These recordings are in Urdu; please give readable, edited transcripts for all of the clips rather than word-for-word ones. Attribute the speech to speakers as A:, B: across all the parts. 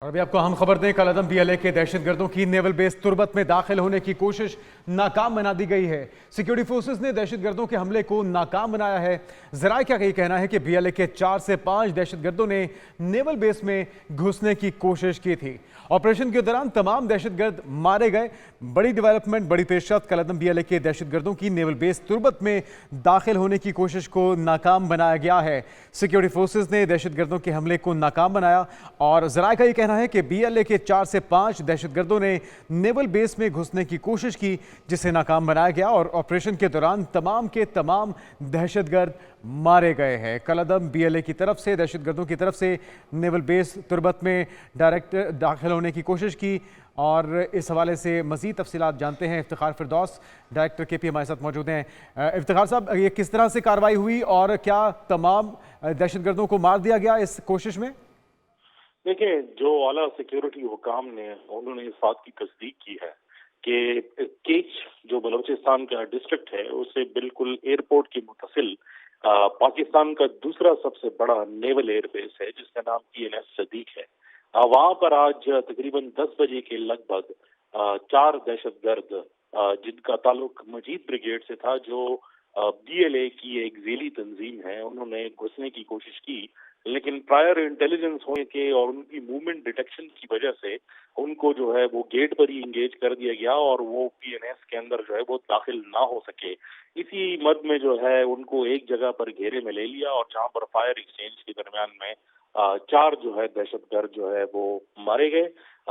A: اور ابھی آپ کو اہم خبر دیں، کل عدم BLA کے دہشت گردوں کی نیول بیس تربت میں داخل ہونے کی کوشش ناکام بنا دی گئی ہے۔ سیکیورٹی فورسز نے دہشت گردوں کے حملے کو ناکام بنایا ہے۔ ذرائع کا یہ کہنا ہے کہ BLA کے 4 سے 5 دہشت گردوں نے نیول بیس میں گھسنے کی کوشش کی تھی۔ آپریشن کے دوران تمام دہشت گرد مارے گئے۔ بڑی ڈیولپمنٹ، بڑی پیش رفت، کل عدم BLA کے دہشت گردوں کی نیول بیس تربت میں داخل ہونے کی کوشش کو ناکام بنایا گیا ہے۔ سیکیورٹی فورسز نے دہشت گردوں کے حملے کو ناکام بنایا اور ذرائع کا یہ کہنا ہے کہ BLA کے 4 سے 5 دہشت گردوں نے نیول بیس میں گھسنے کی کوشش کی، جسے ناکام بنایا گیا اور آپریشن کے دوران تمام کے تمام دہشت گرد مارے گئے ہیں۔ کل عدم BLA کی طرف سے دہشت گردوں کی طرف سے نیول بیس تربت میں ڈائریکٹ داخل ہونے کی کوشش کی، اور اس حوالے سے مزید تفصیلات جانتے ہیں افتخار فردوس، ڈائریکٹر KP ہمارے ساتھ موجود ہیں۔ افتخار صاحب، یہ کس طرح سے کارروائی ہوئی اور کیا تمام دہشت گردوں کو مار دیا گیا اس کوشش میں؟
B: دیکھیں، جو اعلیٰ سیکیورٹی حکام نے انہوں نے اس بات کی تصدیق کی ہے کہ کیچ جو بلوچستان کا ڈسٹرکٹ ہے اسے بالکل ایئرپورٹ کی متصل پاکستان کا دوسرا سب سے بڑا نیول ایئر بیس ہے جس کا نام PNS صدیق ہے۔ وہاں پر آج تقریباً 10 بجے کے لگ بھگ 4 دہشت گرد جن کا تعلق مجید بریگیڈ سے تھا، جو BLA کی ایک ذیلی تنظیم ہے، انہوں نے گھسنے کی کوشش کی، لیکن پرائر انٹیلیجنس ہونے کے اور ان کی موومنٹ ڈیٹیکشن کی وجہ سے ان کو جو ہے وہ گیٹ پر ہی انگیج کر دیا گیا اور وہ PNS کے اندر جو ہے وہ داخل نہ ہو سکے۔ اسی مد میں جو ہے ان کو ایک جگہ پر گھیرے میں لے لیا اور جہاں پر فائر ایکسچینج کے درمیان میں 4 جو ہے دہشت گرد جو ہے وہ مارے گئے،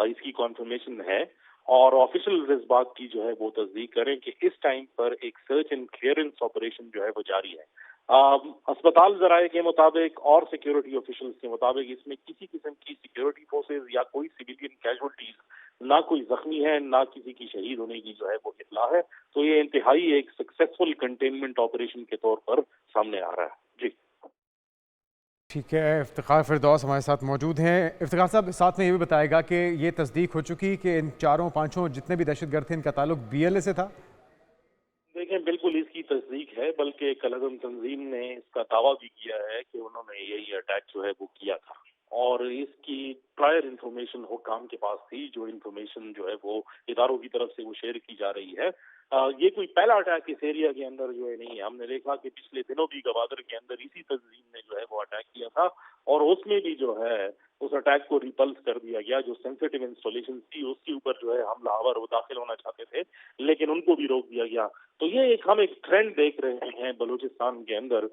B: اس کی کنفرمیشن ہے، اور آفیشل اس بات کی جو ہے وہ تصدیق کریں کہ اس ٹائم پر ایک سرچ اینڈ کلیئرنس آپریشن جو ہے وہ جاری ہے۔ اسپتال ذرائع کے مطابق اور سیکیورٹی آفیشلز کے مطابق اس میں کسی قسم کی سیکیورٹی فورسز یا کوئی سویلین کیجوالٹیز، نہ کوئی زخمی ہے، نہ کسی کی شہید ہونے کی جو ہے وہ اطلاع ہے، تو یہ انتہائی ایک سکسیسفل کنٹینمنٹ آپریشن کے طور پر سامنے آ رہا ہے۔ جی
A: ٹھیک ہے، افتخار فردوس ہمارے ساتھ موجود ہیں۔ افتخار صاحب، ساتھ میں یہ بھی بتائے گا کہ یہ تصدیق ہو چکی کہ ان 4-5 جتنے بھی دہشت گرد تھے ان کا تعلق BLA سے تھا؟
B: دیکھیں، بالکل اس کی تصدیق ہے، بلکہ کل عدم تنظیم نے اس کا دعویٰ بھی کیا ہے کہ انہوں نے یہی اٹیک جو ہے وہ کیا تھا، اور اس کی پرائر انفارمیشن حکام کے پاس تھی، جو انفارمیشن جو ہے وہ اداروں کی طرف سے وہ شیئر کی جا رہی ہے۔ یہ کوئی پہلا اٹیک اس ایریا کے اندر جو ہے نہیں ہے۔ ہم نے دیکھا کہ پچھلے دنوں بھی گوادر کے اندر اسی تنظیم نے جو ہے وہ اٹیک کیا تھا، اور اس میں بھی جو ہے اس اٹیک کو ریپلس کر دیا گیا۔ جو سینسیٹیو انسٹالیشن تھی اس کے اوپر جو ہے حملہ آور وہ داخل ہونا چاہتے تھے، لیکن ان کو بھی روک دیا گیا۔ تو یہ ہم ایک ٹرینڈ دیکھ رہے ہیں بلوچستان کے اندر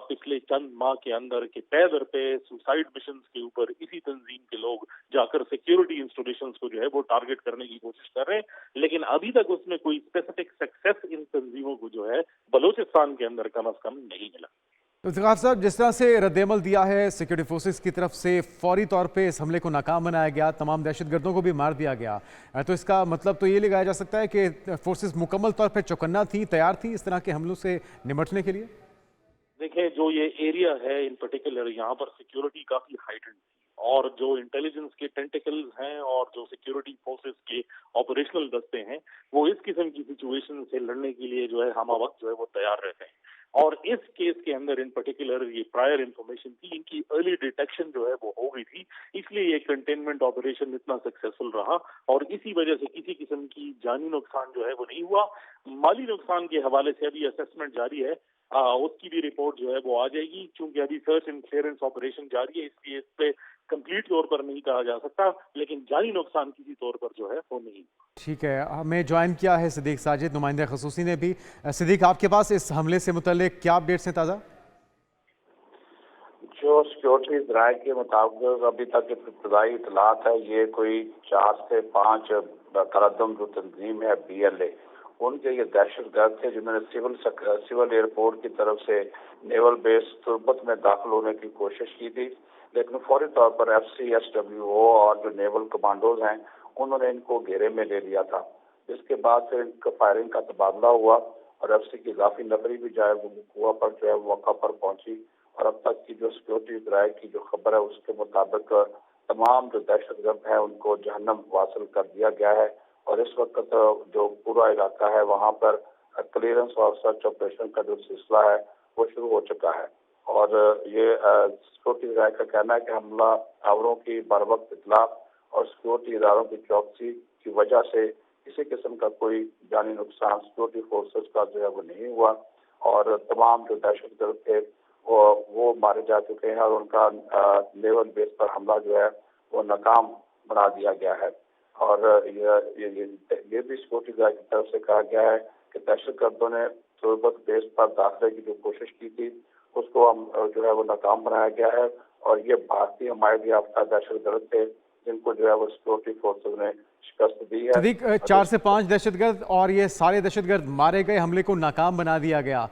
B: پچھلے چند ماہ کے اندر کہ پے در پہ سوسائڈ مشنز کے اوپر اسی تنظیم کے لوگ جا کر سیکیورٹی انسٹیٹیوشنز کو جو ہے وہ ٹارگٹ کرنے کی کوشش کر رہے ہیں، لیکن ابھی تک اس میں کوئی اسپیسیفک سکسیس ان تنظیموں کو جو ہے بلوچستان کے اندر کم از کم نہیں ملا۔
A: افتخار صاحب، جس طرح سے رد عمل دیا ہے سیکیورٹی فورسز کی طرف سے، فوری طور پہ اس حملے کو ناکام بنایا گیا، تمام دہشت گردوں کو بھی مار دیا گیا، تو اس کا مطلب تو یہ لگایا جا سکتا ہے کہ فورسز مکمل طور پہ چوکنا تھیں، تیار تھیں اس طرح کے حملوں سے نمٹنے کے لیے؟
B: دیکھیں، جو یہ ایریا ہے ان پرٹیکولر، یہاں پر سیکیورٹی کافی ہائٹنڈ تھی، اور جو انٹیلیجنس کے ٹینٹیکلز ہیں اور جو سیکیورٹی فورسز کے آپریشنل دستے ہیں وہ اس قسم کی سچویشن سے لڑنے کے لیے جو ہے ہمہ وقت جو ہے وہ تیار رہتے ہیں، اور اس کیس کے اندر ان پرٹیکولر یہ پرائر انفارمیشن تھی، ان کی ارلی ڈیٹیکشن جو ہے وہ ہو گئی تھی، اس لیے یہ کنٹینمنٹ آپریشن اتنا سکسیسفل رہا، اور اسی وجہ سے کسی قسم کی جانی نقصان جو ہے وہ نہیں ہوا۔ مالی نقصان کے حوالے سے ابھی اسیسمنٹ جاری ہے، اس کی بھی رپورٹ جو ہے وہ آ جائے گی، چونکہ ابھی سرچ اینڈ کلیئرنس آپریشن جاری ہے، اس لیے اس پہ کمپلیٹ طور پر نہیں کہا جا سکتا، لیکن جانی نقصان کسی طور پر جو ہے وہ نہیں۔
A: ٹھیک ہے، ہمیں جوائن کیا ہے صدیق ساجد، نمائندہ خصوصی نے بھی۔ صدیق، آپ کے پاس اس حملے سے متعلق کیا اپڈیٹس ہیں تازہ؟
C: جو سیکیورٹی ذرائع کے مطابق ابھی تک ابتدائی اطلاعات ہے، یہ کوئی 4 سے 5 قلعدم جو تنظیم ہے BLA، ان کے یہ دہشت گرد تھے جنہوں نے سول ایئرپورٹ کی طرف سے نیول بیس تربت میں داخل ہونے کی کوشش کی تھی، لیکن فوری طور پر FCSWO اور جو نیول کمانڈوز ہیں انہوں نے ان کو گھیرے میں لے لیا تھا۔ اس کے بعد پھر ان کا فائرنگ کا تبادلہ ہوا، اور FC کی اضافی نفری بھی جو ہے وہ پر جو ہے موقع پر پہنچی، اور اب تک کی جو سیکیورٹی ذرائع کی جو خبر ہے اس کے مطابق تمام جو دہشت گرد ہیں ان کو جہنم واصل کر دیا گیا ہے، اور اس وقت جو پورا علاقہ ہے وہاں پر کلیئرنس اور سرچ آپریشن کا جو سلسلہ ہے وہ شروع ہو چکا ہے، اور یہ سیکیورٹی ذرائع کا کہنا ہے کہ حملہ آوروں کی بر وقت اطلاع اور سیکورٹی اداروں کی چوکسی کی وجہ سے کسی قسم کا کوئی جانی نقصان سیکورٹی فورسز کا جو ہے وہ نہیں ہوا، اور تمام جو دہشت گرد تھے وہ مارے جا چکے ہیں، اور ان کا نیول بیس پر حملہ جو ہے وہ ناکام بنا دیا گیا ہے۔ اور یہ بھی سیکورٹی ادارے کی طرف سے کہا گیا ہے کہ دہشت گردوں نے تربت بیس پر داخلے کی جو کوشش کی تھی اس کو ہم جو ہے وہ ناکام بنایا گیا ہے، اور یہ بھارتی حمایت یافتہ دہشت گرد تھے جن کو جو ہے وہ سیکورٹی فورسز نے شکست دی ہے۔
A: صدیق، 4 سے 5 دہشت گرد اور یہ سارے دہشت گرد مارے گئے، حملے کو ناکام بنا دیا گیا،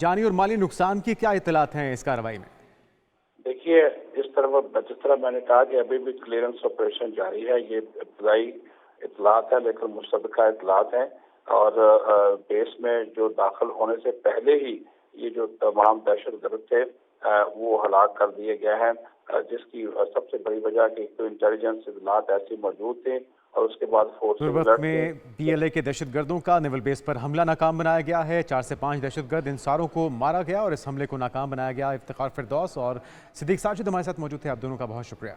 A: جانی اور مالی نقصان کی کیا اطلاعات ہیں اس کارروائی میں؟
C: دیکھیے، جس طرح میں نے کہا کہ ابھی بھی کلیئرنس آپریشن جاری ہے، یہ ابتدائی اطلاعات ہے لیکن مصدقہ اطلاعات ہیں، اور بیس میں جو داخل ہونے سے پہلے ہی یہ جو تمام دہشت گرد تھے وہ ہلاک کر دیے گئے ہیں، جس کی سب سے بڑی وجہ کہ تو انٹیلیجنس اطلاعات ایسی موجود تھے، اور اس کے بعد
A: تربت میں بی ایل اے کے دہشت گردوں کا نیول بیس پر حملہ ناکام بنایا گیا ہے، 4 سے 5 دہشت گرد انصاروں کو مارا گیا اور اس حملے کو ناکام بنایا گیا۔ افتخار فردوس اور صدیق ساجد ہمارے ساتھ موجود تھے، آپ دونوں کا بہت شکریہ۔